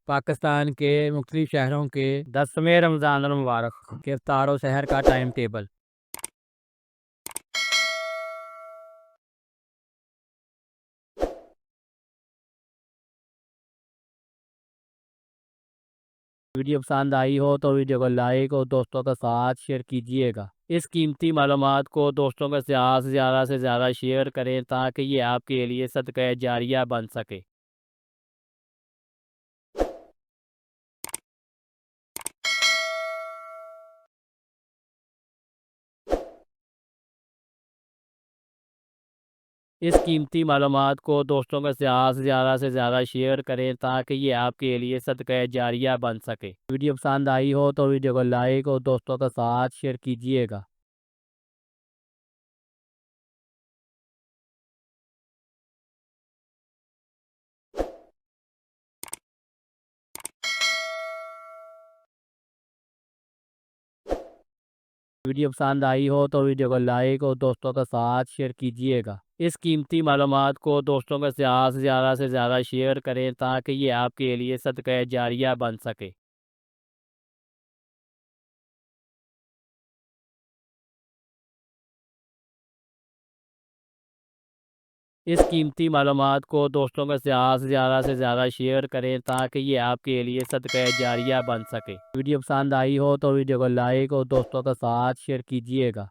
पाकिस्तान के मुख्तलिफ शहरों के 10वें रमज़ान मुबारक के इफ्तार और सहर का टाइम टेबल। वीडियो पसंद आई हो तो वीडियो को लाइक और दोस्तों के साथ शेयर कीजिएगा। इस कीमती मालूमात को दोस्तों के साथ ज़्यादा से ज़्यादा शेयर करें ताकि ये आपके लिए सदका जारिया बन सके। इस कीमती मालूमात को दोस्तों के साथ ज़्यादा से ज़्यादा शेयर करें ताकि ये आपके लिए सदका जारिया बन सके। वीडियो पसंद आई हो तो वीडियो को लाइक और दोस्तों के साथ शेयर कीजिएगा। वीडियो पसंद आई हो तो वीडियो को लाइक और दोस्तों के साथ शेयर कीजिएगा। इस कीमती मालूमात को दोस्तों के साथ ज़्यादा से ज़्यादा शेयर करें ताकि ये आपके लिए सदका जारिया बन सके। इस कीमती मालूमात को दोस्तों के साथ ज़्यादा से ज़्यादा शेयर करें ताकि ये आपके लिए सदका जारिया बन सके। वीडियो पसंद आई हो तो वीडियो को लाइक और दोस्तों के साथ शेयर कीजिएगा।